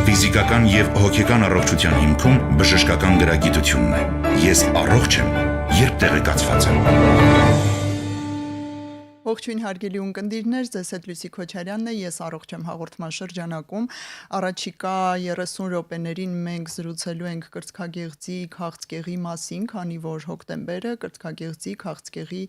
Ֆիզիկական եւ հոգեկան առողջության հիմքում բժշկական գրագիտությունն է։ Ես առողջ եմ, երբ տեղեկացված եմ։ Ողջույն հարգելի ունկնդիրներ, ձեզ հետ Լուսի Քոչարյանն է, ես առողջ եմ հաղորդման շրջանակում։ Առաջիկա 30 րոպեներին մենք զրուցելու ենք կրծքագեղձի քաղցկեղի մասին, քանի որ հոկտեմբերը կրծքագեղձի քաղցկեղի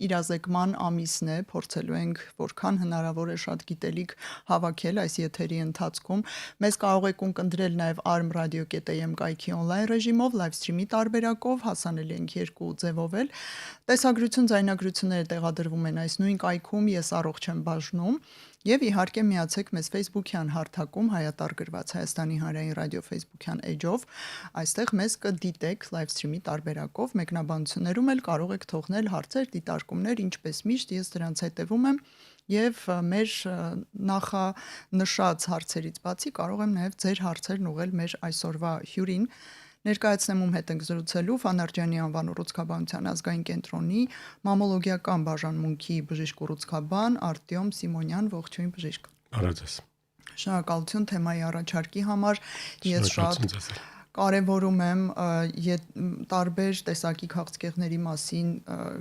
իրազեկման ամիսն է, փորձելու ենք որքան հնարավոր է շատ գիտելիք հավաքել այս եթերի ընթացքում։ Մեզ կարող եք ունկնդրել նաև arm.radio.am կայքի on-line ռեժիմով, live stream-ի տարբերակով, հասանելի ենք երկու ձևով էլ։ Տեսագրություն, ձայնագրությունները տեղադրվում են այս նույն կայքում ես առողջ եմ բաժնում եւ իհարկե միացեք մեզ Facebook-յան հարթակում հայատար գրված Հայաստանի հանրային ռադիո Facebook-յան էջով այստեղ մեզ կդիտեք live stream-ի տարբերակով մեկնաբանություններում էլ կարող եք թողնել հարցեր, դիտարկումներ, ինչպես միշտ ես դրանց հետևում եմ եւ մեր նախանշած հարցերից բացի կարող եմ նաեւ ձեր հարցերն ուղղել մեր այսօրվա հյուրին Ներկայացնեմ ում հետ ենք զրուցելու Ֆանարջյանի անվան ուռուցքաբանության ազգային կենտրոնի մամոլոգիական բաժանմունքի բժիշկ-ուռուցքաբան Արտյոմ Սիմոնյան, ողջույն բժիշկ։ Արաձես։ Շնորհակալություն թեմայի առաջարկի համար։ Ես շատ կարևորում եմ տարբեր տեսակի քաղցկեղների մասին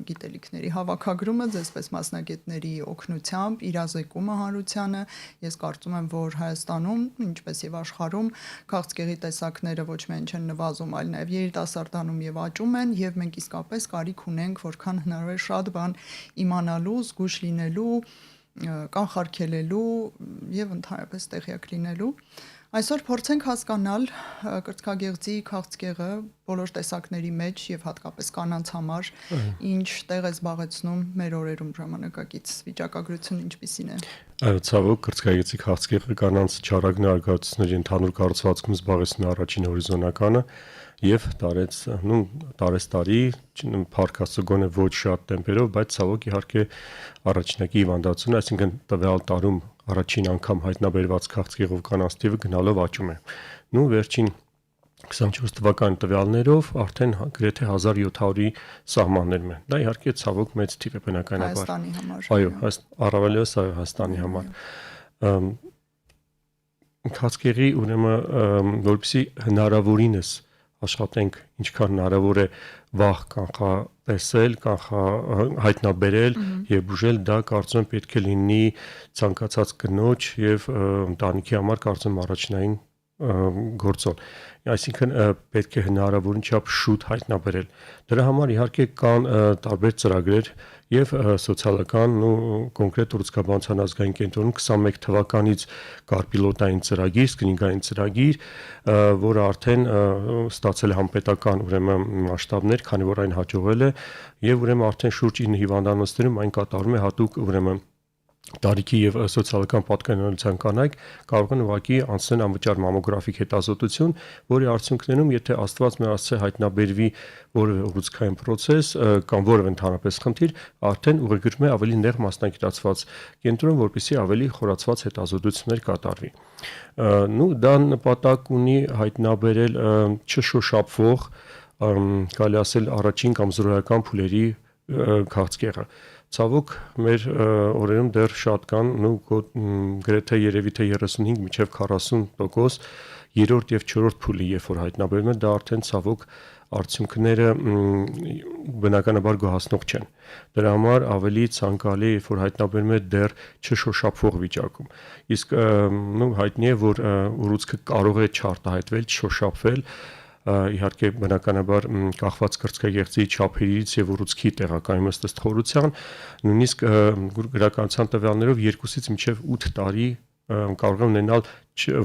գիտելիքների հավաքագրումը ձեզպես մասնագետների օգնությամբ, իրազեկումը հանրությանը։ Ես կարծում եմ, որ Հայաստանում, ինչպես եւ աշխարհում, քաղցկեղի տեսակները ոչ միայն չեն նվազում, այլ նաեւ երիտասարդանում եւ աճում են, եւ մենք իսկապես կարիք ունենք որքան հնարավոր է շատ բան իմանալու, զգույշ լինելու, կանխարգելելու եւ ընդհանրապես տեղյակ լինելու։ Այսօր փորձենք հասկանալ կրծքագեղձի քաղցկեղը բոլոր տեսակների մեջ եւ հատկապես կանանց համար ինչ տեղ է զբաղեցնում մեր օրերում ժամանակակից վիճակագրությունը ինչպիսին է։ Այո, ցավոք կրծքագեղձի քաղցկեղը կանանց չարագ նարգացությունների ընդհանուր կառուցվածքում զբաղեցնում է առաջին հորիզոնականը եւ տարեցտարի փառքաստու գոնե ոչ շատ տեմպերով, բայց ցավոք իհարկե առաջնակի հիվանդացությունը, այսինքն տվյալ տարում առաջին անգամ հայտնաբերված քաղցկեղով կանանց թիվը գնալով աճում է։ Վերջին 24 թվականի տվյալներով արդեն գրեթե 1700-ի սահմաններում է։ Դա իհարկե ցավոք մեծ թիվ է բնականաբար։ Հայաստանի համար։ Այո, առավելևս Հայաստանի համար։ Քաղցկեղի ուրեմն որպեսզի հնարավորինս աշխատենք ինչքան հնարավոր է վաղ կանխատեսել, հայտնաբերել եւ բուժել, դա կարծում եմ պետք է լինի ցանկացած կնոջ եւ ընտանիքի համար կարծում առաջնային գործոն։ Այսինքն պետք է հնարավորին չափ շուտ հայտնաբերել։ Դրա համար իհարկե կան տարբեր ծրագրեր եւ սոցիալական ու կոնկրետ ուռուցքաբանության ազգային կենտրոնում 21 թվականից կար պիլոտային ծրագիր, սկրինինգային ծրագիր, որը արդեն ստացել է համապետական ուրեմն մասշտաբներ, քանի որ այն հաջողել է եւ ուրեմն արդեն շուրջ 9 հիվանդանոցներում այն կատարում է հատուկ ուրեմն տարիքի եւ սոցիալական պատկանելիության կանայք կարող են ուղղակի անցնել անվճար մամոգրաֆիկ հետազոտություն, որի արդյունքներում, եթե Աստված մեր ասце հայտնաբերվի որևէ ուռուցքային process կամ որևէ ընդհանրապես խնդիր, արդեն ուղեգրվում է ավելի նեղ մասնագիտացված կենտրոն, որպեսզի ավելի խորացված հետազոտություններ կատարվի։ Դա նպատակ ունի հայտնաբերել չշոշափվող, կարելի ասել առաջին կամ զրոյական փուլերի քաղցկեղը։ Ցավոք մեր օրերում դեռ շատ կան, գրեթե երևի թե 35 մինչև 40% երրորդ եւ չորրորդ փուլի երբ որ հայտնաբերում է, դա արդեն ցավոք արդյունքները բնականաբար գոհացնող չեն։ Դրա համար ավելի ցանկալի է, երբ որ հայտնաբերում է դեռ չշոշափվող վիճակում։ Իսկ հայտնի է, որ ուռուցքը կարող է չարտահայտվել, չշոշափվել, իհարկե բնականաբար կախված կրծքագեղձի չափերից եւ ուռուցքի տեղակայումից ըստ նույնիսկ գրականության տվյալներով 2-ից մինչև 8 տարի կարող է ունենալ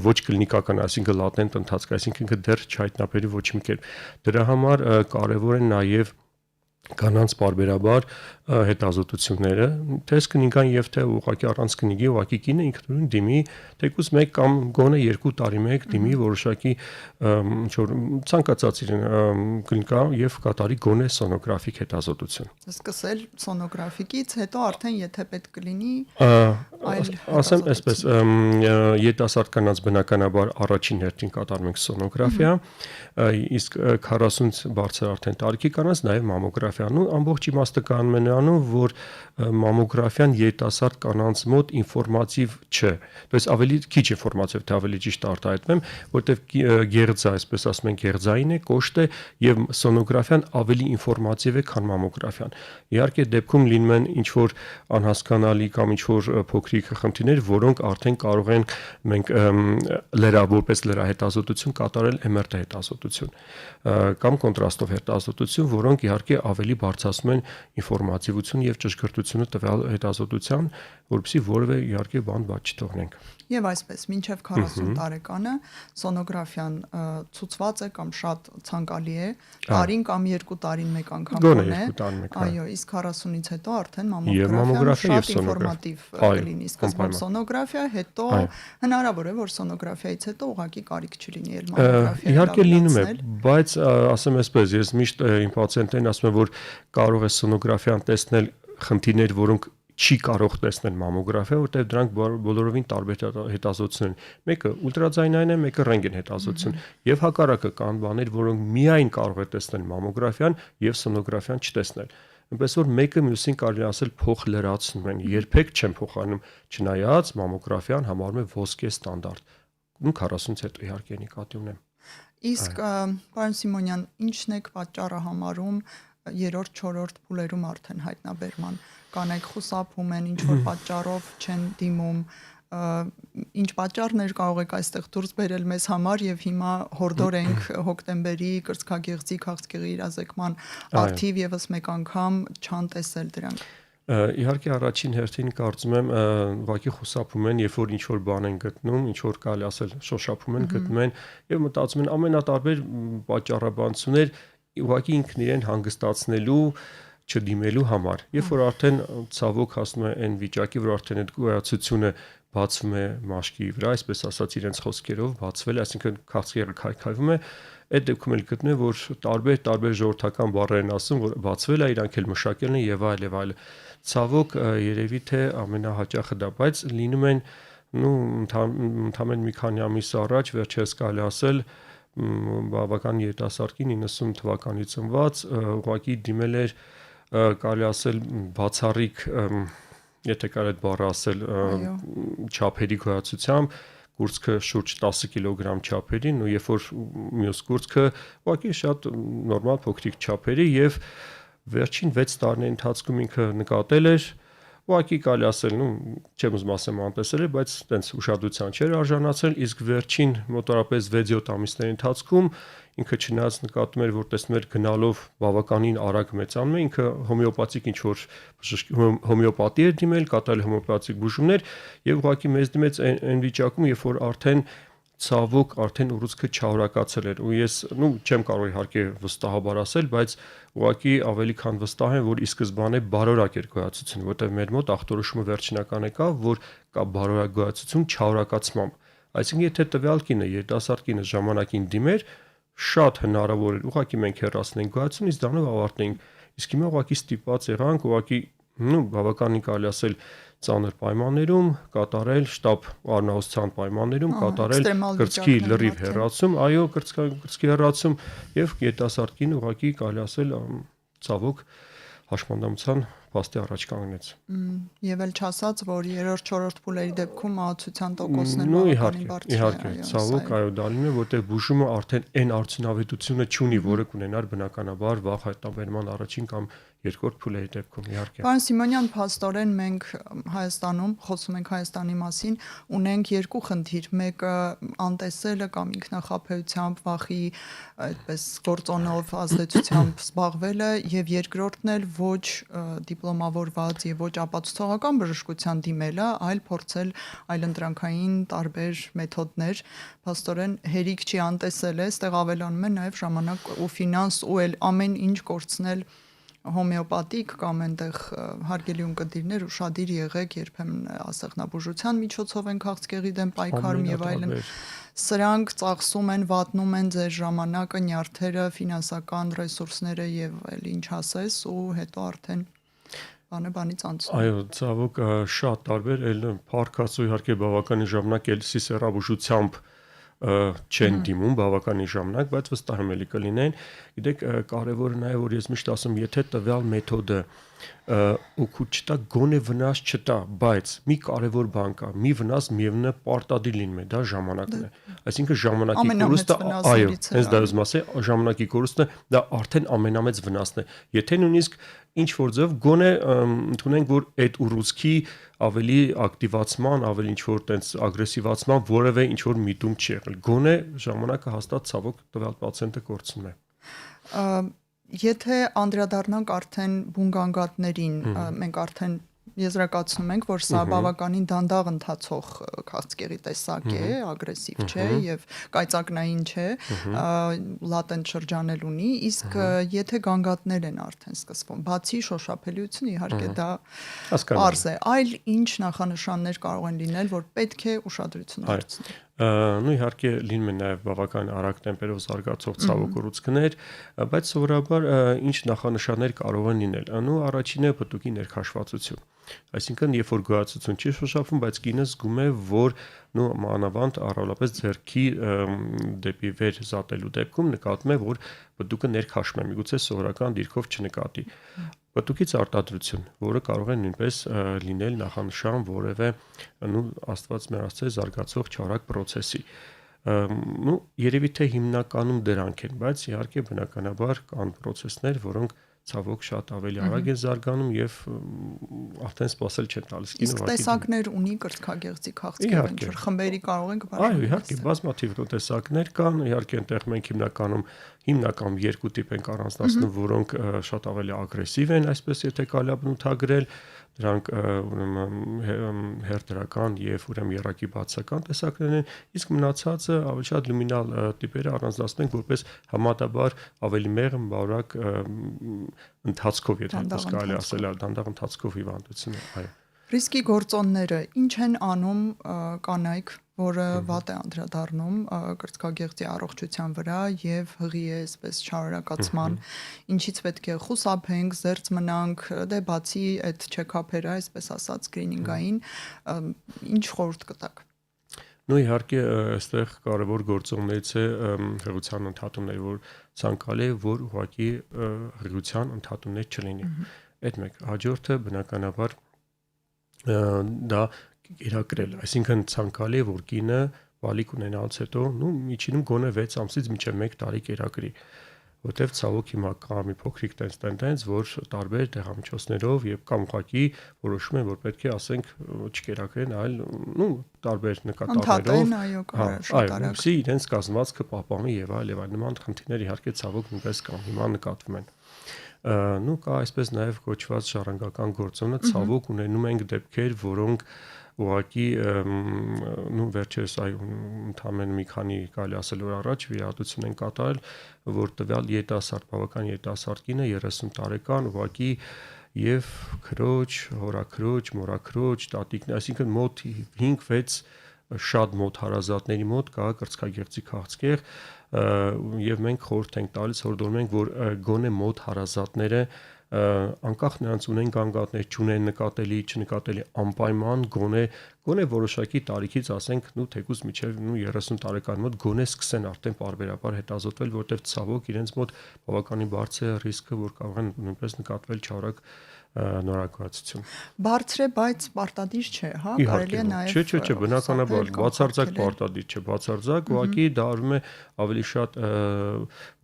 ոչ կլինիկական, այսինքն լատենտ ընթացք, այսինքն դեռ չհայտնաբերի ոչ մի կերպ։ Դրա համար կարևոր է նաեւ կանանց բարբերաբար հետազոտությունները, թե սկրինինգային եւ թե ուղղակի առանց սկրինինգի ուղղակի կինը ինքնուրույն դիմի թեկուզ 1 կամ գոնե 2 տարի մեկ դիմի որոշակի ինչ որ ցանկացած իրեն կլինիկա եւ կատարի գոնե սոնոգրաֆիկ հետազոտություն։ Սկսել սոնոգրաֆիկից, հետո արդեն եթե պետք կլինի այլ ասեմ այսպես երիտասարդ կանանց բնականաբար առաջին հերթին կատարում ենք սոնոգրաֆիա, իսկ 40-ից բարձր արդեն տարիքի կանանց նաեւ մամոգրաֆիա մամոգրաֆիան, ու ամբողջ իմաստը կանում է նրանում, որ մամոգրաֆիան երիտասարդ կանանց մոտ ինֆորմատիվ չէ։ То есть ավելի քիչ ինֆորմացիա, թե ավելի ճիշտ արտահայտվեմ, որտեվ գերձա, այսպես ասում են, գերձային է, կոշտ է եւ սոնոգրաֆիան ավելի ինֆորմատիվ է, քան մամոգրաֆիան։ Իհարկե դեպքում լինում են ինչ որ անհասկանալի կամ ինչ որ փոքրիկ խնդիրներ, որոնք արդեն կարող են մենք որպես լրահետազոտություն կատարել MRT հետազոտություն կամ կոնտրաստով հետազոտություն, որոնք իհարկե ավելի բարձրացնում են ինֆորմատիվություն եւ ճշգրտությունը տվյալ հետազոտության, որովհետեւ որևէ իհարկե բան բաց չթողնենք։ Եվ այսպես, մինչև 40 տարեկանը սոնոգրաֆիան ցուցված է կամ շատ ցանկալի է, տարին կամ 2 տարին մեկ անգամ գոնե։ Այո, իսկ 40-ից հետո արդեն մամոգրաֆիան շատ ինֆորմատիվ կլինի, սկզբում սոնոգրաֆիա, հետո հնարավոր է, որ սոնոգրաֆիայից հետո ուղղակի կարիք չլինի էլ մամոգրաֆիա։ Իհարկե լինում է, բայց ասեմ այսպես, ես միշտ իմ պացիենտներին ասում եմ, որ կարող է սոնոգրաֆիան տեսնել խնդիրներ, որոնք չի կարող տեսնել մամոգրաֆիա, որտեղ դրանք բոլորովին տարբեր հետազոտություններ են։ Մեկը ուլտրաձայնային է, մեկը ռենտգեն հետազոտություն, եւ հակառակը կան բաներ, որոնք միայն կարող է տեսնել մամոգրաֆիան եւ սոնոգրաֆիան չտեսնել։ Այնպես որ մեկը մյուսին կարելի ասել փոխ լրացնում են, երբեք չեն փոխանում, չնայած մամոգրաֆիան համարվում է ոսկե ստանդարտ։ Ու 40-ից հետո իհարկե նկատի ունեմ։ Իսկ պարոն Սիմոնյան, ի՞նչն է պատճառը համարում 3-րդ, 4-րդ փուլերում արդեն հայտնաբերման։ Կանայք խուսափում են, ինչ որ պատճառով չեն դիմում, ինչ պատճառներ կարող եք այստեղ դուրս բերել մեզ համար եւ հիմա հորդորենք հոկտեմբերի կրծքագեղձի քաղցկեղի իրազեկման արդիվ եւս մեկ անգամ չանտեսել դրանք։ Իհարկե առաջին հերթին կարծում եմ ուղղակի խուսափում են, երբ որ ինչ որ բան են գտնում, ինչ որ կարելի ասել շոշափում են, գտնում են եւ մտածում են ամենատարբեր պատճառաբանություններ ուղղակի ինքն իրեն հանգստացնելու չդիմելու համար։ Երբ որ արդեն ցավոք հասնում է այն վիճակի, որ արդեն այդ գոյացությունը բացվում է մաշկի վրա, այսպես ասած իրենց խոսքերով բացվել է, այսինքն քաղցկեղը քայքայվում է, այդ դեպքում էլ գտնում է, որ տարբեր ժողովրդական բառեր են ասում, որ բացվել է, իրանք էլ մշակել են եւ այլ։ Ցավոք երևի թե ամենահաճախը դա, բայց լինում են ընդամենը մի քանի ամիս առաջ վերջերս կարելի ասել բավական երիտասարդին 90 թվականի ծնված ուղղակի դիմել էր կարելի ասել բացառիկ, եթե կարելի այդ բառը ասել, չափերի գոյացությամբ, կուրծքը շուրջ 10 կիլոգրամ չափերին, ու երբ որ մյուս կուրծքը ուղղակի շատ նորմալ փոքրիկ չափերի եւ վերջին 6 տարիների ընթացքում ինքը նկատել էր ուղղակի կարելի ասել, չեմ ուզում ասեմ անտեսել է, բայց տենց ուշադրության չէր արժանացել, իսկ վերջին մոտավորապես 6-7 ամիսների ընթացքում ինքը չնայած նկատում էր, որ տեսնում էր գնալով բավականին արագ մեծանում է, ինքը հոմեոպաթիկ ինչ որ հոմեոպաթի էր դիմել, կատարել հոմեոպաթիկ բուժումներ եւ ուղղակի մեզ դիմեց այն վիճակում, երբ որ արդեն ցավոք արդեն ուռուցքը չհորակացել էր ու ես չեմ կարող իհարկե վստահաբար ասել, բայց ուղղակի ավելի քան վստահ եմ, որ ի սկզբանե բարորակ էր գոյացությունը, որտեղ մեր մոտ ախտորոշումը վերջնական եկավ, որ կա բարորակ գոյացություն չհորակացմամբ։ Այսինքն եթե տվյալ կինը երիտասարդ կինը ժամանակին դիմեր, շատ հնարավոր էր ուղղակի մենք հեռացնենք գոյացությունից, դրանով ավարտենք։ Իսկ հիմա ուղղակի ստիպված եղանք ուղղակի բավականին կարելի ասել ծանր պայմաններում կատարել շտապ առնահոսության պայմաններում կատարել կրծքի լրիվ հեռացում, այո, կրծքի հեռացում եւ երիտասարդ կին ուղղակի կարելի ասել ցավոք հաշմանդամության փաստի առաջ կանգնեց։ Եվ էլ չասած, որ 3-րդ, 4-րդ փուլերի դեպքում մահացության տոկոսն է բավականին բարձր։ Իհարկե, ցավոք, այո, դա լինում է, որտեղ բուժումը արդեն այն արդյունավետությունը չունի, որը կունենար բնականաբար վաղ հայտնաբերման առաջին կամ երկրորդ փուլերի դեպքում, իհարկե։ Պարոն Սիմոնյան, փաստորեն մենք Հայաստանում, խոսում ենք Հայաստանի մասին, ունենք երկու խնդիր։ Մեկը անտեսելը կամ ինքնախապեյությամբ, վախի այդպես գործոնով ազդեցությամբ զբաղվելը, եւ երկրորդն էլ ոչ դիպլոմավորված եւ ոչ ապացուցողական բժշկության դիմելը, այլ փորձել այլընտրանքային տարբեր մեթոդներ։ Փաստորեն հերիք չի անտեսել է, այստեղ ավելանում է նաեւ ժամանակ ու ֆինանս ու էլ ամեն ինչ կորցնել հոմեոպաթիկ կամ այնտեղ հարգելի ունկնդիրներ ուշադիր եղեք, երբեմն ասեղնաբուժության միջոցով են քաղցկեղի դեմ պայքարում եւ այլն։ Սրանք ծախսում են, վատնում են ձեր ժամանակը, նյարդերը, ֆինանսական ռեսուրսները եւ այլ ինչ ասես ու հետո արդեն բանից անցնում։ Այո, ցավոք շատ տարբեր, այլ փառքացու իհարկե բավականին ժամանակ էլ սիսեռաբուժությամբ չեն դիմում բավականին ժամանակ, բայց վստահ եմ էլի կլինեն։ Գիտեք, կարևորը նաև որ ես միշտ ասում, եթե տվյալ մեթոդը օգուտ չտա, գոնե վնաս չտա, բայց մի կարևոր բան կա, մի վնաս միևնույնը պարտադիր լինում է, դա ժամանակն է։ Այսինքն ժամանակի կորուստը, այո, հենց դա ուզում ասել, ժամանակի կորուստը դա արդեն ամենամեծ վնասն է։ Եթե նույնիսկ ինչ որ ձև գոնե ընդունենք, որ այդ ուռուցքի ավելի ակտիվացման, ավելի ինչ որ տենց ագրեսիվացման որևէ ինչ որ միտում չի եղել։ Գոնե ժամանակը հաստատ ցավոք տվյալ պացիենտը կորցնում է։ Եթե անդրադառնանք արդեն բունգանգատներին, մենք արդեն եզրակացնում ենք, որ սա բավականին դանդաղ ընթացող քաղցկեղի տեսակ է, ագրեսիվ չէ եւ կայծակնային չէ, լատենտ շրջանել ունի, իսկ եթե գանգատներ են արդեն սկսվում, բացի շոշափելիությունը, իհարկե դա պարզ է, այլ ինչ նախանշաններ կարող են լինել, որ պետք է ուշադրություն դարձնել։ Ну իհարկե լինում են նաև բավական արագ տեմպերով զարգացող ցավոք ուռուցքներ, բայց սովորաբար ինչ նախանշաններ կարող են լինել։ Ну առաջինը պտուկի ներքաշվածություն։ Այսինքն երբ որ գոյացություն չի շոշափվում, բայց կինը զգում է, որ մանավանդ առավելապես ձեռքի դեպի վեր զատելու դեպքում նկատում է, որ պտուկը ներքաշվում է, միգուցե սովորական դիրքով չնկատի։ Պտուկից արտադրություն, որը կարող է նույնպես լինել նախանշան որևէ աստված մեր Աստծո զարգացող չարակ process-ի։ Երևի թե հիմնականում դրանք են, բայց իհարկե բնականաբար կան process-ներ, որոնք ցավոք շատ ավելի արագ են զարգանում եւ արդեն սпасել չեն տալիս կինը։ Իսկ տեսակներ ունի կրծքագեղձի քաղցկեղը, ինչ որ խմբերի կարող ենք բաժանել։ Այո, իհարկե բազմաթիվ տեսակներ կան, իհարկե այնտեղ մենք հիմնականում երկու տիպ ենք առանձնացնում, որոնք շատ ավելի ագրեսիվ են, այսպես եթե կարելի է բնութագրել, դրանք հերթրական եւ եռակի բացական տեսակներն են, իսկ մնացածը ավելի շատ լումինալ տիպերը առանձնացնենք որպես համատաբար ավելի մեղմ, բարակ ընթացքով, եթե այդպես կարելի ասել, դանդաղ ընթացքով հիվանդություն է, այո։ Ռիսկի գործոնները ինչ են անում կանայք, որը վատ է անդրադառնում կրծքագեղձի առողջության վրա եւ հղի է այսպես չարարակացման, ինչից պետք է խուսափենք, զերծ մնանք, դե բացի այդ չեքափերը, այսպես ասած, սկրինինգային, ինչ խորհուրդ կտաք։ Ну իհարկե այստեղ կարևոր գործոններից է հղիության ընդհատումները, որ ցանկալի է, որ ուղղակի հղիության ընդհատումներ չլինի։ Այդ մեկ, հաջորդը բնականաբար դա կերակրել, այսինքն ցանկալի է, որ կինը բալիկ ունենալուց հետո, միջինում գոնե 6 ամսից մինչև 1 տարի կերակրի, որտեվ ցավոք հիմա կա մի փոքրիկ տենց, որ տարբեր դեղամիջոցներով եւ կամ ուղղակի որոշում են, որ պետք է ասենք չկերակրեն, այլ տարբեր նկատառներով, այո, իրենց կազմվածքը պահպանի եւ այլ նման խնդիրներ իհարկե ցավոք նույնպես կան, հիմա նկատվում են։ Կա այսպես նաև կոչված ժառանգական գործոնը, ցավոք ունենում ենք դեպքեր, որոնք ուղղակի վերջերս ընդամենը մի քանի կարելի ասել որ առաջ վիրահատություն են կատարել, որ տվյալ երիտասարդ, բավական երիտասարդ կինը 30 տարեկան ուղղակի եւ քրոջ, հորաքրոջ, մորաքրոջ, տատիկն, այսինքն մոտ 5-6 շատ մոտ հարազատների մոտ կա կրծքագեղձի քաղցկեղ եւ մենք խորհուրդ ենք տալիս, հորդորում ենք, որ գոնե մոտ հարազատները անկախ նրանց ունեն գանգատներ, չունեն նկատելի, չնկատելի անպայման գոնե որոշակի տարիքից ասենք, թեկուզ միջև 30 տարեկան մոտ գոնե սկսեն արդեն պարբերաբար հետազոտվել, որտեղ ցավոք իրենց մոտ բավականին բարձր է ռիսկը, որ կարող են նույնպես նկատվել չարակ նորագործություն։ Բարձր է, բայց պարտադիր չէ, հա, կարելի է նաև։ Չէ, բնականաբար բացարձակ պարտադիր չէ, բացարձակ, ուղղակի դա արվում է ավելի շատ,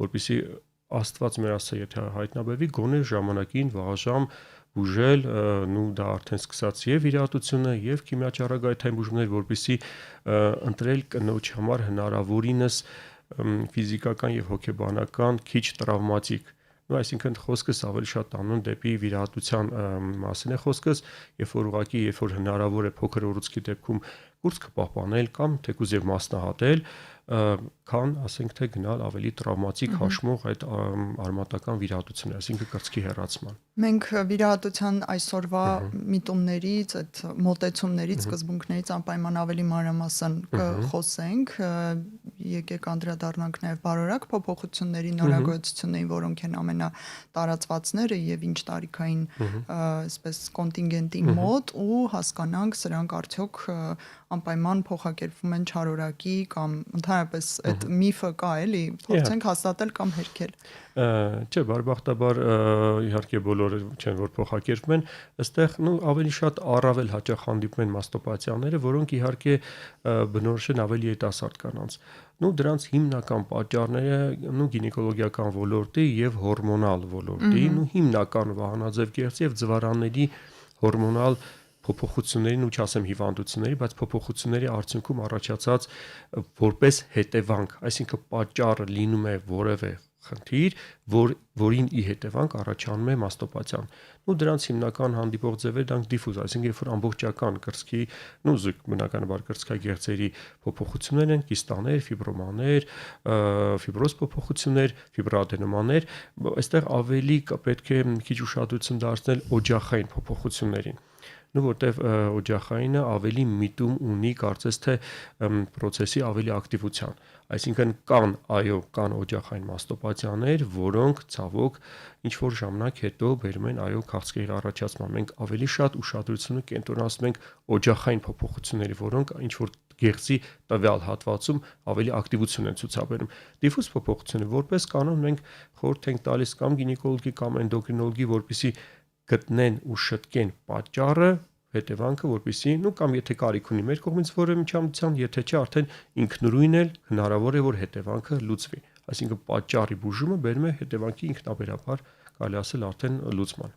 որպեսզի Աստված մեր Աստծո եթե հայտնաբերվի, գոնե ժամանակին վաղաժամ բուժել, դա արդեն սկսած եւ վիրահատությունը եւ քիմիաճառագայթային բուժումներ, որպեսզի ընտրել կնոջ համար հնարավորինս ֆիզիկական եւ հոգեբանական քիչ տրավմատիկ այսինքն խոսքս ավելի շատ տանում դեպի վիրահատության մասին է խոսքս, երբ որ հնարավոր է փոքր ուռուցքի դեպքում կուրծքը պահպանել կամ թեկուզ եւ մասնահատել, քան ասենք թե գնալ ավելի տրավմատիկ հաշմող այդ արմատական վիրահատությունը, այսինքն կրծքի հեռացման։ Մենք վիրահատության այսօրվա միտումներից, այդ մոտեցումներից, սկզբունքներից անպայման ավելի մանրամասն կխոսենք, եկեք անդրադառնանք նաև բարորակ փոփոխությունների նորագործություններին, որոնք են ամենատարածվածները եւ ինչ տարիքային այսպես կոնտինգենտի մոտ ու հասկանանք սրանք արդյոք անպայման փոխակերպվում են չարորակի կամ ընդհանրապես այդ միֆը կա էլի, փորձենք հաստատել կամ հերքել։ Չէ, բարեբախտաբար իհարկե բոլորը չեն որ փոխակերպում են, այստեղ ավելի շատ առավել հաճախ հանդիպում են մաստոպաթիաները, որոնք իհարկե բնորոշ են ավելի երիտասարդ կանանց։ Դրանց հիմնական պատճառները գինեկոլոգիական ոլորտի եւ հորմոնալ ոլորտի, հիմնական վահանաձև գեղձի եւ ձվարանների հորմոնալ փոփոխություններին ու չասեմ հիվանդությունների, բայց փոփոխությունների արդյունքում առաջացած որպես հետևանք, այսինքն պատճառը լինում է որևէ խնդիր, որին ի հետևանք առաջանում է մաստոպաթիան։ Դրանց հիմնական հանդիպող ձևերը դրանք դիֆուզ, այսինքն երբ որ ամբողջական կրծքի, բնականաբար կրծքագեղձերի փոփոխություններ են, կիստաներ, ֆիբրոմաներ, ֆիբրոզ փոփոխություններ, ֆիբրոադենոմաներ, այստեղ ավելի պետք է քիչ ուշադրություն դարձնել օջախային փոփոխություններին։ Որտեվ օջախայինը ավելի միտում ունի կարծես թե process-ի ավելի ակտիվության, այսինքն կան օջախային մաստոպաթիաներ, որոնք ցավոք ինչ որ ժամանակ հետո բերում են քաղցկեղի առաջացման։ Մենք ավելի շատ ուշադրությունը կենտրոնացնում ենք օջախային փոփոխությունների, որոնք ինչ որ գեղձի տվյալ հատվածում ավելի ակտիվություն են ցուցաբերում։ Դիֆուզ փոփոխությունը որպես կանոն մենք խորհուրդ ենք տալիս կամ գինեկոլոգի կամ էնդոկրինոլոգի, որպեսզի գտնեն ու շտկեն պատճառը, հետևանքը, որպեսզի կամ եթե կարիք ունի մեր կողմից որևէ միջամտության, եթե չէ արդեն ինքնուրույն էլ հնարավոր է որ հետևանքը լուծվի։ Այսինքն պատճառի բուժումը բերում է հետևանքի ինքնաբերաբար կարելի ասել արդեն լուծման։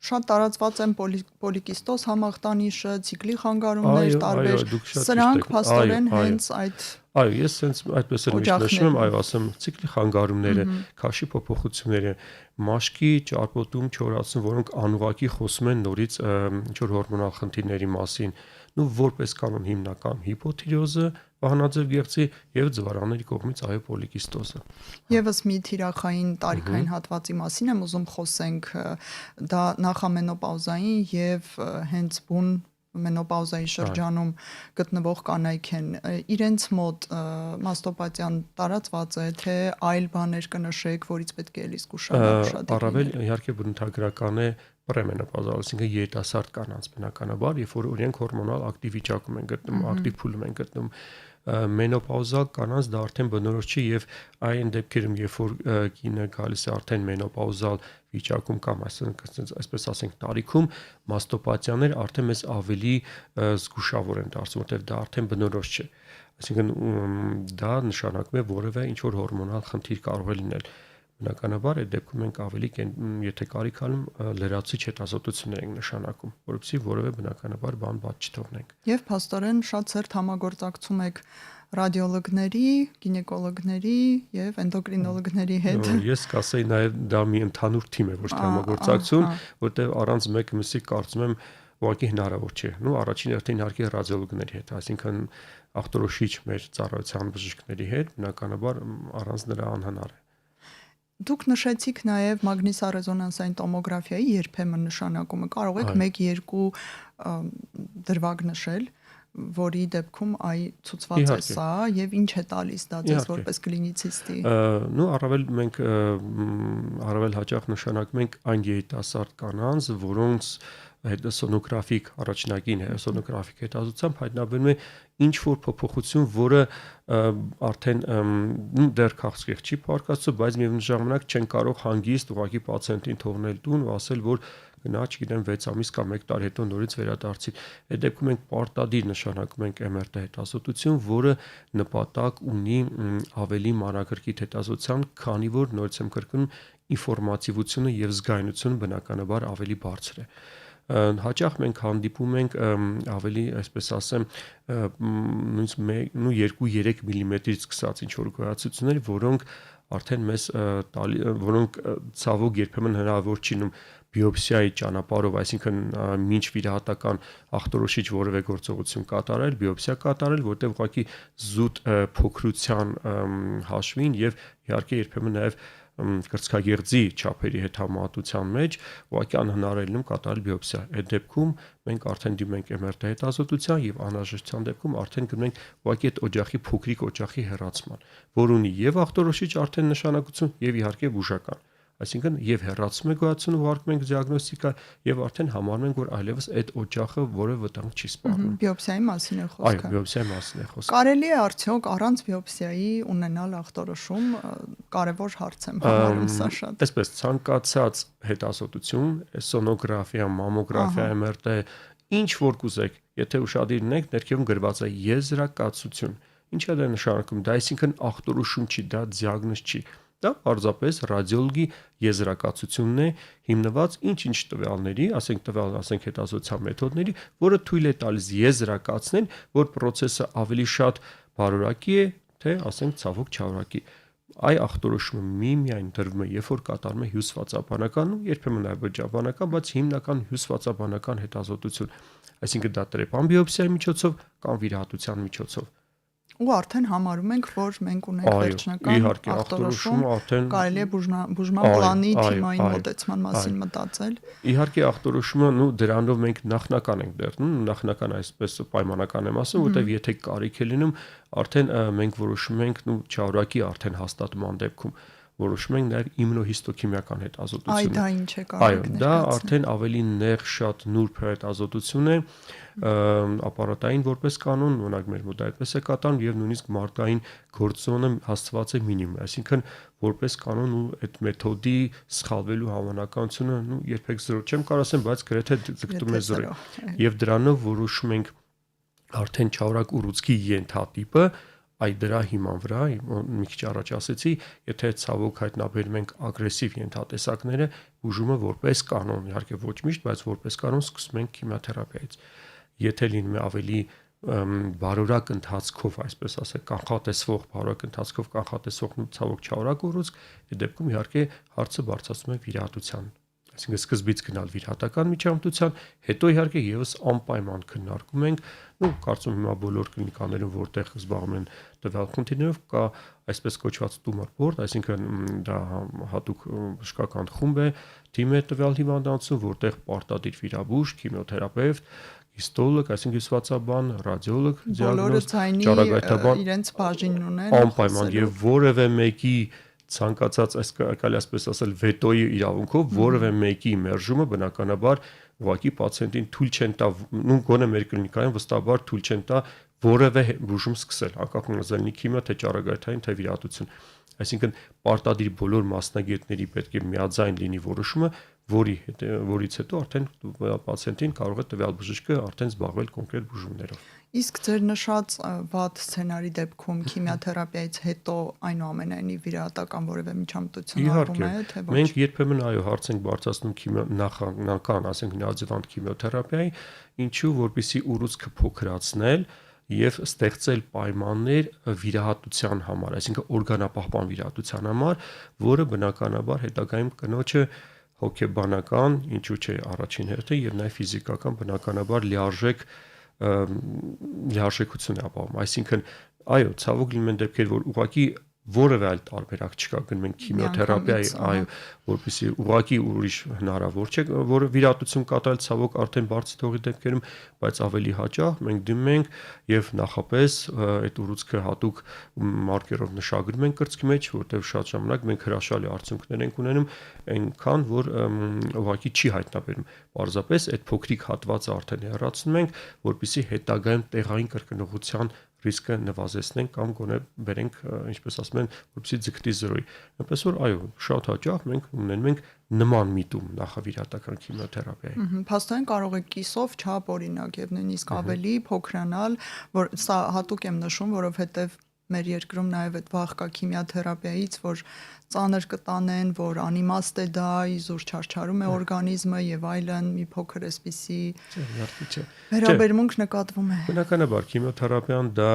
Շատ տարածված են պոլիկիստոզ համախտանիշը, ցիկլի խանգարումներ տարբեր, սրանք փաստորեն հենց այդ Այո, ես այդպես եմ նշում եմ, ասեմ, ցիկլի խանգարումները, քաշի փոփոխությունները, մաշկի ճարպոտում, չորացում, որոնք անուղղակի խոսում են նորից ինչ որ հորմոնալ խնդիրների մասին, որպես կանոն հիմնական հիպոթիրոզը, վահանաձև գեղձի եւ ձվարանների կողմից պոլիկիստոզը։ Եվս մի թիրախային տարիքային հատվածի մասին եմ ուզում խոսենք, դա նախամենոպաուզային եւ հենց բուն մենոպաուզայի շրջանում գտնվող կանայք են, իրենց մոտ մաստոպաթիան տարածված է, թե այլ բաներ կնշեք, որից պետք է իսկ ուշադիր։ Առավել իհարկե բնութագրական է պրեմենոպաուզալ, այսինքն երիտասարդ կանանց բնականաբար, երբ որ օրենք հորմոնալ ակտիվ վիճակում են գտնում, ակտիվ փուլում են գտնում, մենոպաուզալ կանանց դա արդեն բնորոշ չի եւ այն դեպքերում, երբ որ կինը գալիս է արդեն մենոպաուզալ վիճակում կամ այսպես ասենք տարիքում, մաստոպաթիաներ արդեն մեզ ավելի զգուշավոր են դարձնում, որտեղ դա արդեն բնորոշ չէ։ Այսինքն դա նշանակում է որևէ ինչ որ հորմոնալ խնդիր կարող է լինել։ Բնականաբար այդ դեպքում մենք ավելի եթե կարիք անում լրացուցիչ հետազոտություններ ենք նշանակում, որովհետեւ որևէ բնականաբար բան բաց չթողնենք։ Եվ փաստորեն շատ ծերտ համագործակցում եք ռադիոլոգների, գինեկոլոգների եւ էնդոկրինոլոգների հետ։ Ես կասեի նաեւ դա մի ընդհանուր թիմ է, ոչ թե համագործակցություն, որտեղ առանց մեկը մյուսի կարծում եմ ուղղակի հնարավոր չէ։ Առաջին հերթին իհարկե ռադիոլոգների հետ, այսինքն ախտորոշիչ մեր ծառայության բժիշկների հետ, բնականաբար առանց նրա անհնար է։ Դուք նշեցիք նաև մագնիսառեզոնանսային տոմոգրաֆիայի երբեմն նշանակումը, կարող եք 1-2 դրվագ նշել, որի դեպքում ցուցված է սա եւ ինչ է տալիս դա ձեզ որպես կլինիցիստի։ Առավել հաճախ նշանակում ենք այն երիտասարդ կանանց, որոնց սոնոգրաֆիկ առաջնագին սոնոգրաֆիկ հետազոտությամբ հայտնաբերում է ինչ որ փոփոխություն, որը արդեն դեռ քաղցկեղ չի պարկասում, բայց միևնույն ժամանակ չեն կարող հանգիստ ուղղակի պացիենտին թողնել տուն ու ասել, որ գնա, չգիտեմ 6 ամիս կամ 1 տարի հետո նորից վերադարձի։ Այդ դեպքում մենք պարտադիր նշանակում ենք MRT հետազոտություն, որը նպատակ ունի ավելի մանրակրկիտ հետազոտության, քանի որ նորից եմ կրկնում, ինֆորմատիվությունը եւ զգայունությունը բնականաբար ավելի բարձր է։ Հաճախ մենք հանդիպում ենք ավելի, այսպես ասեմ, 2-3 մմ-ից սկսած ինչ որ գոյացություններ, որոնք արդեն մեզ որոնք ցավոք երբեմն հնարավոր չի լինում բիոպսիայի ճանապարհով, այսինքն մինչ վիրահատական ախտորոշիչ որևէ գործողություն կատարել, բիոպսիա կատարել, որտեղ ուղղակի զուտ փոքրության հաշվին եւ իհարկե երբեմն նաեւ կրծքագեղձի չափերի հետ համատության մեջ ուղղակի անհնար է լինում կատարել բիոպսիա։ Այդ դեպքում մենք արդեն դիմում ենք MRT հետազոտության եւ անհրաժեշտության դեպքում արդեն գնում ենք ուղղակի այդ օջախի փոքրիկ օջախի հեռացման, որ ունի եւ ախտորոշիչ արդեն նշանակություն եւ իհարկե բուժական։ Այսինքն եւ հեռացում է գոյացությունը ուղարկում ենք դիագնոստիկա եւ արդեն համարում ենք որ այլևս այդ օջախը որևէ վտանգ չի սպառնում։ Բիոպսիայի մասին է խոսքը։ Այո, բիոպսիայի մասին է խոսքը։ Կարելի է արդյոք առանց բիոպսիայի ունենալ ախտորոշում, կարևոր հարց եմ համարում սա շատ։ Այսպես ցանկացած հետազոտություն, սոնոգրաֆիա, մամոգրաֆիա, MRT, ինչ որ կուզեք, եթե ուշադիր ունեք, ներքևում գրված է եզրակացություն։ Ինչ է դա նշանակում։ Դա այսինքն ախտորոշում չի, դա դիագնոզ չի։ Դա պարզապես ռադիոլոգի եզրակացությունն է հիմնված ինչ-ինչ տվյալների, ասենք հետազոտության մեթոդների, որը թույլ է տալիս եզրակացնել, որ process-ը ավելի շատ բարորակի է, թե ասենք ցավոք չարորակի։ Այ ախտորոշումը միայն դրվում է, երբ որ կատարում է հյուսվածաբանական ու երբեմն նաև բջջաբանական, բայց հիմնական հյուսվածաբանական հետազոտություն։ Այսինքն դա տրեպան բիոպսիայի միջոցով կամ վիրահատության միջոցով։ Ու արդեն համարում ենք, որ մենք ունենք վերջնական ախտորոշում, կարելի է բուժման պլանի թիմային մոտեցման մասին մտածել։ Իհարկե ախտորոշումը դրանով մենք նախնական ենք դեռնում, նախնական այսպես պայմանական եմ ասում, որտեղ եթե կարիք է լինում, արդեն մենք որոշում ենք չարորակի արդեն հաստատման դեպքում որոշում ենք նաև իմունոհիստոքիմիական հետազոտություն։ Այ դա ինչ է կարող Այո, դա արդեն ավելի նեղ շատ նուրբ հետազոտություն է, ապարատային որպես կանոն, օրինակ մեր մոտ այդպես է կատարվում եւ նույնիսկ մարտային գործոնը հասցված է մինիմում, այսինքն որպես կանոն ու այդ մեթոդի սխալվելու հավանականությունը երբեք 0 չեմ կարող ասեմ, բայց գրեթե ձգտում է 0։ Եվ դրանով որոշում ենք արդեն չարորակ ուռուցքի ենթատիպը այդ դրա հիման վրա մի քիչ առաջ ասեցի, եթե ցավոք հայտնաբերում ենք ագրեսիվ ենթատեսակները, բուժումը որպես կանոն, իհարկե ոչ միշտ, բայց որպես կանոն սկսում ենք քիմիոթերապիայից։ Եթե լինում է ավելի բարորակ ընթացքով, այսպես ասել, կանխատեսվող բարորակ ընթացքով կանխատեսվող ցավոք չարորակ ուռուցք, այդ դեպքում իհարկե հարցը բարձրացում է վիրահատության։ Այսինքն սկզբից գնալ վիրահատական միջամտության, հետո իհարկե եւս անպայման քննարկում ենք, կարծում հիմա բոլոր կլինիկաներում որտեղ զբաղվում են տվյալ խնդիրներով կա այսպես կոչված տումոր բորդ, այսինքն դա հատուկ բժշկական խումբ է, թիմ է տվյալ հիվանդանոցում, որտեղ պարտադիր վիրաբույժ, քիմիոթերապևտ, հիստոլոգ, այսինքն հյուսվածաբան, ռադիոլոգ, դիագնոզ, ճառագայթաբան իրենց բաժինն ունեն անպայման եւ որևէ մեկի ցանկացած այս կարելի ասպես ասել վետոյի իրավունքով որևէ մեկի մերժումը բնականաբար ուղղակի պացիենտին թույլ չեն տա, գոնե մեր կլինիկայում վստահաբար թույլ չեն տա որևէ բուժում սկսել, անկախ լինի քիմիա, թե ճառագայթային, թե վիրահատություն։ Այսինքն պարտադիր բոլոր մասնագետների պետք է միաձայն լինի որոշումը, որից հետո արդեն պացիենտին կարող է տվյալ բժիշկը արդեն զբաղվել կոնկրետ բուժումներով։ Իսկ ձեր նշած վատ սցենարի դեպքում քիմիոթերապիայից հետո այնուամենայնիվ վիրահատական որևէ միջամտություն արվում է, թե ոչ։ Մենք երբեմն հարց ենք բարձրացնում նախնական, ասենք նեոադյուվանտ քիմիոթերապիայի, ինչու որպեսզի ուռուցքը փոքրացնել եւ ստեղծել պայմաններ վիրահատության համար, այսինքն օրգանապահպան վիրահատության համար, որը բնականաբար հետագայում կնոջը հոգեբանական, ինչու՞ չէ առաջին հերթին եւ նաեւ ֆիզիկական բնականաբար լիարժեքություն է ապահովում, այսինքն այո, ցավոք լինում են դեպքեր, որ ուղղակի որևէ այլ տարբերակ չկա, գնում են քիմիոթերապիայի, այո, որպեսզի ուղղակի ուրիշ հնարավոր չէ, որ վիրահատություն կատարել ցավոք արդեն բարձր թողի դեպքերում, բայց ավելի հաճախ մենք դիմում ենք եւ նախապես այդ ուռուցքը հատուկ մարկերով նշագրում ենք կրծքի մեջ, որտեղ շատ ժամանակ մենք հրաշալի արդյունքներ ենք ունենում, այնքան որ ուղղակի չի հայտնաբերում։ Պարզապես այդ փոքրիկ հատվածը արդեն հեռացնում ենք, որպեսզի հետագայում տեղային կրկնողության ռիսկը նվազեցնենք կամ գոնե բերենք, ինչպես ասում են, որպեսզի ձգտի 0-ի։ Այնպես որ այո, շատ հաճախ մենք ունենում ենք նման միտում նախավիրահատական քիմիոթերապիայի։ Փաստորեն կարող է կիսով չափ օրինակ եւ նույնիսկ ավելի փոքրանալ, որ սա հատուկ եմ նշում, որովհետեւ մեր երկրում նաև այդ վաղ կա քիմիոթերապիայից, որ ծանր կտանեն, որ անիմաստ է դա, իզուր չարչարում է օրգանիզմը եւ այլն, մի փոքր էսպիսի վերաբերմունք նկատվում է։ Բնականաբար քիմիոթերապիան դա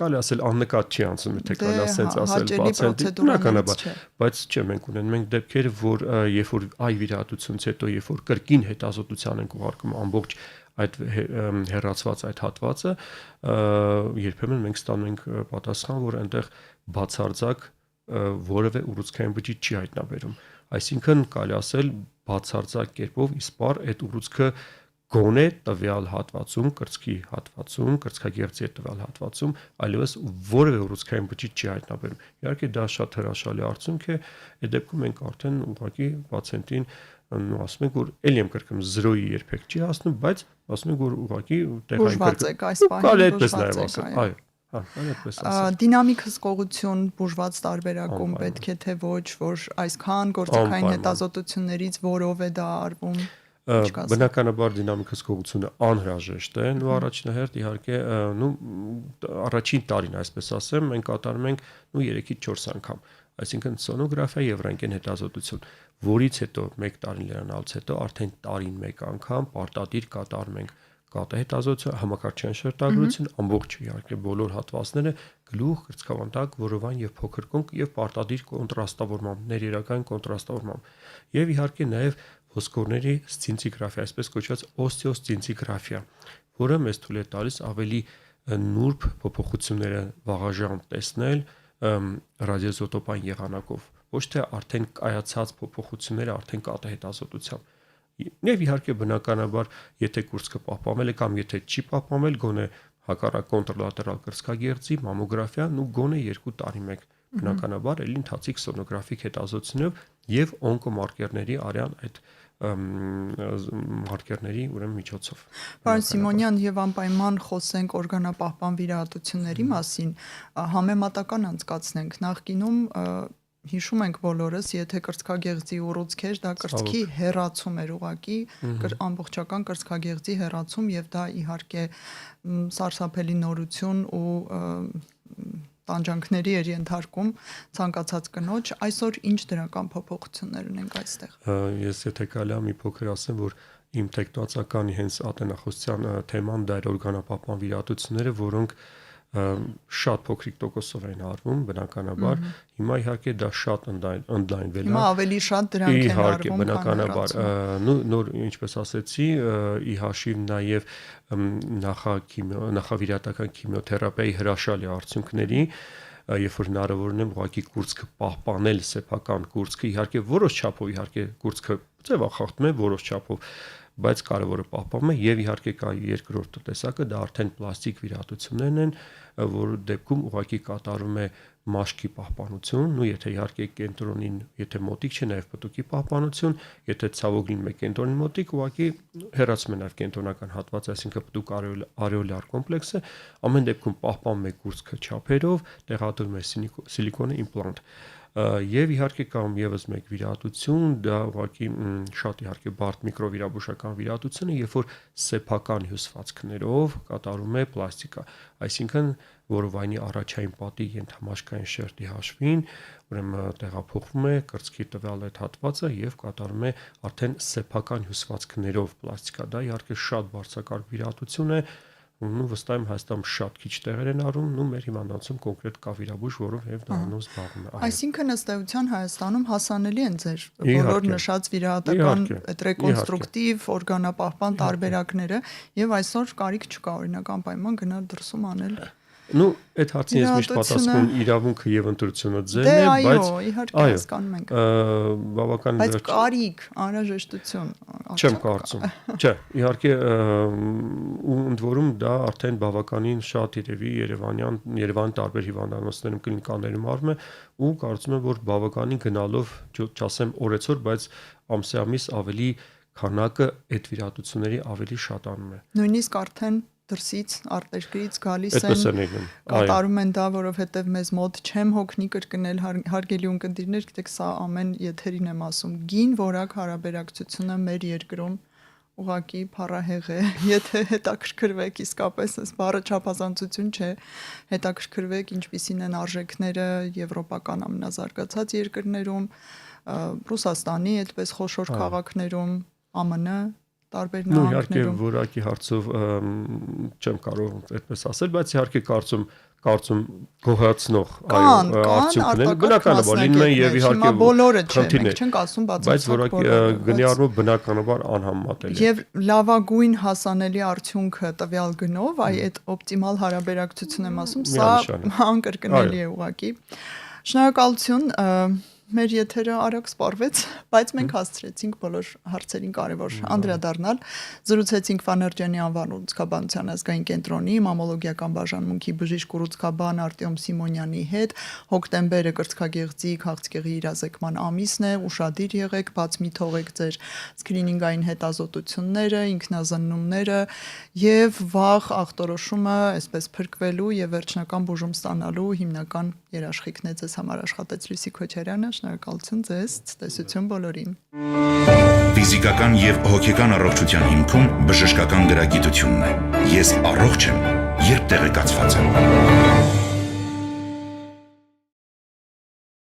կարելի ասել աննկատ չի անցնում, եթե կարելի ասել պացիենտի բնականաբար, բայց չէ, մենք ունենում ենք դեպքեր, որ երբ որ այ վիրահատությունից հետո, երբ որ կրկին հետազոտության ենք ուղարկում ամբողջ այդ հեռացված այդ հատվածը, երբեմն մենք ստանում ենք պատասխան, որ այնտեղ բացարձակ որևէ ուռուցքային բջիջ չի հայտնաբերում։ Այսինքն կարելի ասել բացարձակ կերպով իսպար այդ ուռուցքը գոնե տվյալ հատվածում, կրծքի հատվածում, կրծքագեղձի տվյալ հատվածում այլևս որևէ ուռուցքային բջիջ չի հայտնաբերում։ Իհարկե դա շատ հրաշալի արդյունք է, այդ դեպքում մենք արդեն ուղղակի պացիենտին ասում ենք, որ ելի եմ կրկնում 0-ի երբեք չի հասնում, բայց ասում ենք, որ ուղղակի տեղային կրկնում։ Այո, այդպես ասած։ Դինամիկ հսկողություն բուժված տարբերակում պետք է թե ոչ, որ այսքան գործիքային հետազոտություններից որով է դա արվում։ Բնականաբար դինամիկ հսկողությունը անհրաժեշտ է, ու առաջնահերթ իհարկե, առաջին տարին, այսպես ասեմ, մենք կատարում ենք 3-ից 4 անգամ, այսինքն սոնոգրաֆիա եւ ռենտգեն հետազոտություն, որից հետո 1 տարին լրանալուց հետո արդեն տարին 1 անգամ պարտադիր կատարում ենք կատահետազոտություն, համակարգչային շերտագրություն, ամբողջ իհարկե բոլոր հատվածները, գլուխ, կրծքավանդակ, որովայն եւ փոքր կոնք եւ պարտադիր կոնտրաստավորմամբ, ներերակային կոնտրաստավորմամբ։ Եւ իհարկե նաեւ ոսկորների սցինցիգրաֆիա, այսպես կոչված օստեոսցինցիգրաֆիա, որը մեզ թույլ է տալիս ավելի նուրբ փոփոխությունները վաղաժամ տեսնել ռադիոիզոտոպային եղանակով, ոչ թե արդեն կայացած փոփոխությունները արդեն կատահետազոտությամբ։ Եվ իհարկե բնականաբար, եթե կուրծքը պահպանվել է կամ եթե չի պահպանվել, գոնե հակառակ կոնտրլատերալ կրծքագեղձի մամոգրաֆիան ու գոնե 2 տարի մեկ բնականաբար էլի ընթացիկ սոնոգրաֆիկ հետազոտությունով եւ օնկոմարկերների արյան այդ մարկերների ուրեմն միջոցով։ Պարոն Սիմոնյան, եւ անպայման խոսենք օրգանապահպան վիրահատությունների մասին, համեմատական անցկացնենք նախկինում հիշում ենք բոլորս, եթե կրծքագեղձի ուռուցք էր, դա կրծքի հեռացում էր ուղղակի, ամբողջական կրծքագեղձի հեռացում եւ դա իհարկե սարսափելի նորություն ու տանջանքների էր ենթարկում ցանկացած կնոջ, այսօր ինչ դրական փոփոխություններ ունենք այստեղ։ Ես եթե կարելի է մի փոքր ասեմ, որ իմ տեխնոացականի հենց ատենախոսության թեման դա էր օրգանապահպան վիրահատությունները, որոնք շատ փոքրիկ տոկոսով են արվում բնականաբար, հիմա իհարկե դա շատ ընդլայնվել է։ Հիմա ավելի շատ դրանք են արվում, իհարկե բնականաբար, նոր ինչպես ասեցի, ի հաշիվ նաև նախավիրահատական քիմիոթերապիայի հրաշալի արդյունքների, երբ որ հնարավորն է ուղղակի կուրծքը պահպանել սեփական կուրծքը, իհարկե որոշ չափով իհարկե կուրծքը ձևախախտում է որոշ չափով, բայց կարևորը պահպանում է եւ իհարկե կա երկրորդ տեսակը, դա արդեն պլաստիկ վիրահատություններն են, որ դեպքում ուղղակի կատարվում է մաշկի պահպանություն, ու եթե իհարկե կենտրոնին, եթե մոտիկ չէ նաեւ պտուկի պահպանություն, եթե ցավոք լինում է կենտրոնին մոտիկ, ուղղակի հեռացում է նաեւ կենտրոնական հատվածը, այսինքն պտուկ արեոլար կոմպլեքսը, ամեն դեպքում պահպանում է կուրծքը չափերով, տեղադրում է սիլիկոնե իմպլանտ։ Եվ իհարկե կամ եւս մեկ վիրահատություն, դա ուղղակի շատ իհարկե բարդ միկրովիրաբուժական վիրահատությունը, երբ որ սեփական հյուսվածքներով կատարում է պլաստիկա, այսինքն որովայնի առաջային պատի ենթամաշկային շերտի հաշվին, ուրեմն տեղափոխվում է կրծքի տվյալ այդ հատվածը եւ կատարում է արդեն սեփական հյուսվածքներով պլաստիկա, դա իհարկե շատ բարձրակարգ վիրահատություն է, ու վստահ եմ Հայաստանում շատ քիչ տեղեր են արում, ու մեր հիվանդանոցում կոնկրետ կա վիրաբույժ, որով եւ դրանով զբաղվում է։ Այսինքն ըստ էության Հայաստանում հասանելի են ձեր բոլոր նշած վիրահատական այդ ռեկոնստրուկտիվ օրգանապահպան տարբերակները եւ այսօր կարիք չկա օրինակ անպայման գնալ դրսում անել։ Այդ հարցին ես միշտ պատասխանում եմ իրավունքը եւ ընտրությունը ձերն է, բայց իհարկե հասկանում ենք։ Բավական բայց կարիք, անհրաժեշտություն չեմ կարծում։ Չէ, իհարկե ու ընդ որում դա արդեն բավականին շատ երևի Երևանի տարբեր հիվանդանոցներում կլինիկաներում արվում է ու կարծում եմ որ բավականին գնալով, չասեմ օրեցօր, բայց ամսամիս ավելի քանակը այդ վիրահատությունների ավելի շատանում է։ Նույնիսկ արդեն դրսից արտերկրից գալիս են կատարում են դա, որովհետև մեզ մոտ չեմ հոգնի կրկնել հարգելի ունկնդիրներ, գիտեք սա ամեն եթերին եմ ասում, գին որակ հարաբերակցությունը մեր երկրում ուղղակի փառահեղ է, եթե հետաքրքրվեք իսկապես, այս բառը չափազանցություն չէ, հետաքրքրվեք ինչպիսին են արժեքները եվրոպական ամենազարգացած երկրներում, Ռուսաստանի այդպես խոշոր քաղաքներում, ԱՄՆ տարբեր նահանգներում։ Իհարկե որակի հարցով չեմ կարող այդպես ասել, բայց իհարկե կարծում գոհացնող արդյունքներ բնականաբար լինում են եւ իհարկե բոլորը չենք ասում բացարձակ, բայց որակի գնի առումով բնականաբար անհամեմատելի է։ Եվ լավագույն հասանելի արդյունքը տվյալ գնով, այդ օպտիմալ հարաբերակցություն եմ ասում, սա անկրկնելի է ուղղակի։ Շնորհակալություն Մեր եթերը արագ սպառվեց, բայց մենք հասցրեցինք բոլոր հարցերին կարևոր անդրադառնալ։ Զրուցեցինք Վաներջյանի անվան ուռուցքաբանության ազգային կենտրոնի մամոլոգիական բաժանմունքի բժիշկ ուռուցքաբան Արտյոմ Սիմոնյանի հետ։ Հոկտեմբերը կրծքագեղձի քաղցկեղի իրազեկման ամիսն է, ուշադիր եղեք, բաց մի թողեք ձեր սկրինինգային հետազոտությունները, ինքնազննումները եւ վաղ ախտորոշումը, այսպես փրկվելու եւ վերջնական բուժում ստանալու հիմնական երաշխիքն է ձեզ համար աշխատեց Լուսի Քոչարյանը։ Շնորհակալություն ձեզ, ցտեսություն բոլորին։ Ֆիզիկական եւ հոգեկան առողջության հիմքում բժշկական գրագիտությունն է։ Ես առողջ եմ, երբ տեղեկացված եմ։